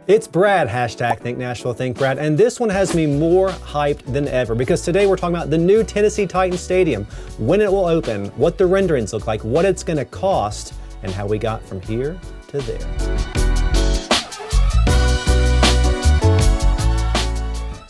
It's Brad, hashtag Think Nashville, Think Brad, and this one has me more hyped than ever because today we're talking about the new Tennessee Titans Stadium, when it will open, what the renderings look like, what it's going to cost, and how we got from here to there.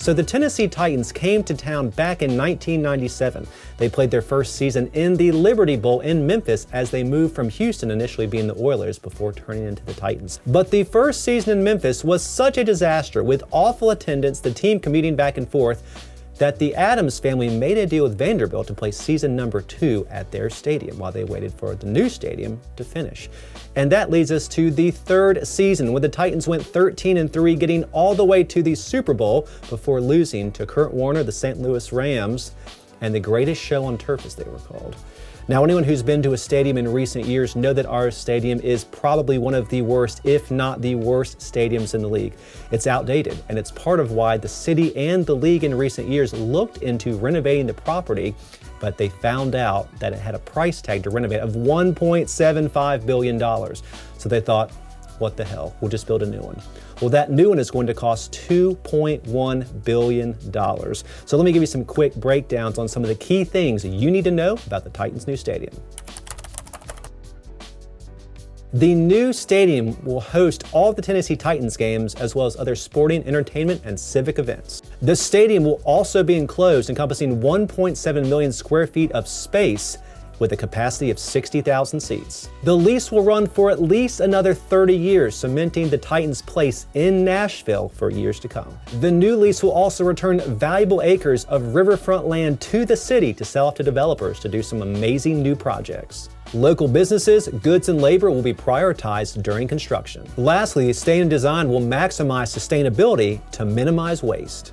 So the Tennessee Titans came to town back in 1997. They played their first season in the Liberty Bowl in Memphis as they moved from Houston, initially being the Oilers, before turning into the Titans. But the first season in Memphis was such a disaster, with awful attendance, the team commuting back and forth, that the Adams family made a deal with Vanderbilt to play season number 2 at their stadium while they waited for the new stadium to finish. And that leads us to the third season, when the Titans went 13-3, getting all the way to the Super Bowl before losing to Kurt Warner, the St. Louis Rams, and the greatest show on turf, as they were called. Now, anyone who's been to a stadium in recent years know that our stadium is probably one of the worst, if not the worst, stadiums in the league. It's outdated, and it's part of why the city and the league in recent years looked into renovating the property, but they found out that it had a price tag to renovate of $1.75 billion. So they thought, what the hell, we'll just build a new one. Well, that new one is going to cost $2.1 billion. So let me give you some quick breakdowns on some of the key things you need to know about the Titans' new stadium. The new stadium will host all of the Tennessee Titans games, as well as other sporting, entertainment, and civic events. The stadium will also be enclosed, encompassing 1.7 million square feet of space, with a capacity of 60,000 seats. The lease will run for at least another 30 years, cementing the Titans' place in Nashville for years to come. The new lease will also return valuable acres of riverfront land to the city to sell off to developers to do some amazing new projects. Local businesses, goods, and labor will be prioritized during construction. Lastly, stadium design will maximize sustainability to minimize waste.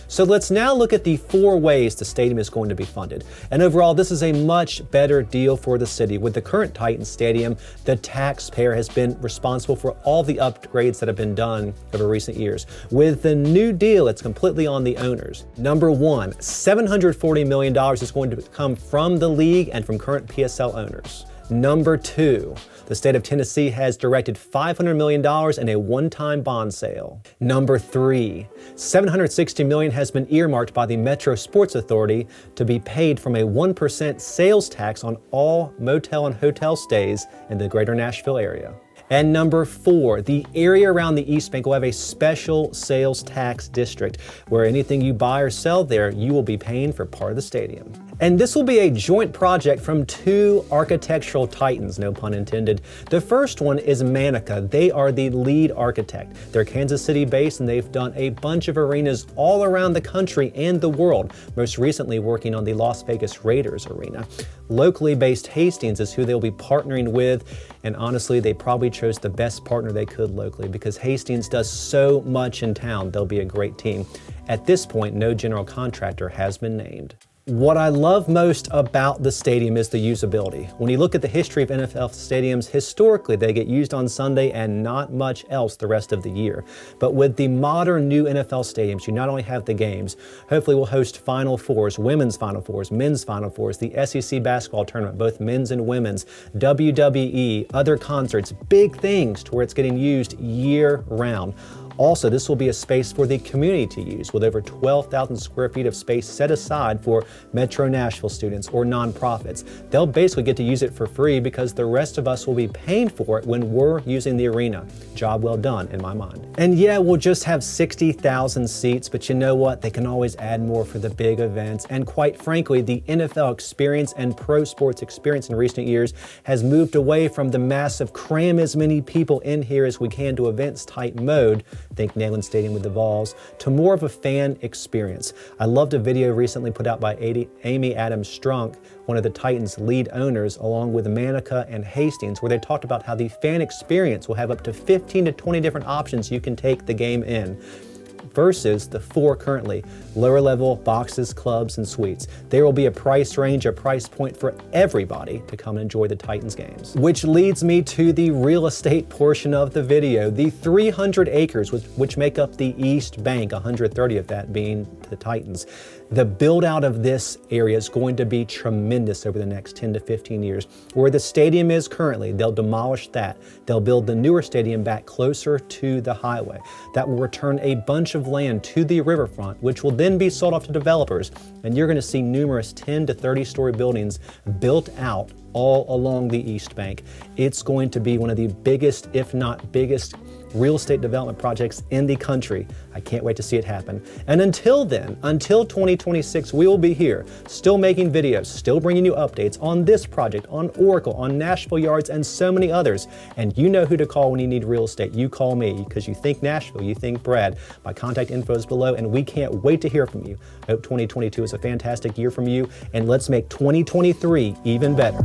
So let's now look at the 4 ways the stadium is going to be funded. And overall, this is a much better deal for the city. With the current Titans Stadium, the taxpayer has been responsible for all the upgrades that have been done over recent years. With the new deal, it's completely on the owners. Number 1, $740 million is going to come from the league and from current PSL owners. Number 2, the state of Tennessee has directed $500 million in a one-time bond sale. Number 3, $760 million has been earmarked by the Metro Sports Authority to be paid from a 1% sales tax on all motel and hotel stays in the greater Nashville area. And number 4, the area around the East Bank will have a special sales tax district where anything you buy or sell there, you will be paying for part of the stadium. And this will be a joint project from 2 architectural titans, no pun intended. The first one is Manica. They are the lead architect. They're Kansas City based, and they've done a bunch of arenas all around the country and the world, most recently working on the Las Vegas Raiders arena. Locally based Hastings is who they'll be partnering with, and honestly, they probably chose the best partner they could locally because Hastings does so much in town. They'll be a great team. At this point, no general contractor has been named. What I love most about the stadium is the usability. When you look at the history of NFL stadiums, historically they get used on Sunday and not much else the rest of the year. But with the modern new NFL stadiums, you not only have the games, hopefully we'll host Final Fours, women's Final Fours, men's Final Fours, the SEC basketball tournament, both men's and women's, WWE, other concerts, big things to where it's getting used year round. Also, this will be a space for the community to use, with over 12,000 square feet of space set aside for Metro Nashville students or nonprofits. They'll basically get to use it for free because the rest of us will be paying for it when we're using the arena. Job well done, in my mind. And yeah, we'll just have 60,000 seats, but you know what? They can always add more for the big events. And quite frankly, the NFL experience and pro sports experience in recent years has moved away from the massive cram as many people in here as we can to events type mode, think Neyland Stadium with the Vols, to more of a fan experience. I loved a video recently put out by Amy Adams Strunk, one of the Titans' lead owners, along with Manica and Hastings, where they talked about how the fan experience will have up to 15 to 20 different options you can take the game in. versus the 4 currently, lower level boxes, clubs, and suites. There will be a price range, a price point for everybody to come and enjoy the Titans games. Which leads me to the real estate portion of the video. The 300 acres, which make up the East Bank, 130 of that being the Titans. The build out of this area is going to be tremendous over the next 10 to 15 years. Where the stadium is currently, they'll demolish that. They'll build the newer stadium back closer to the highway. That will return a bunch of land to the riverfront, which will then be sold off to developers. And you're going to see numerous 10 to 30-story buildings built out all along the East Bank. It's going to be one of the biggest, if not biggest, real estate development projects in the country. I can't wait to see it happen. And until then, until 2026, we will be here, still making videos, still bringing you updates on this project, on Oracle, on Nashville Yards, and so many others. And you know who to call when you need real estate. You call me, because you think Nashville, you think Brad. My contact info is below, and we can't wait to hear from you. I hope 2022 is a fantastic year from you, and let's make 2023 even better.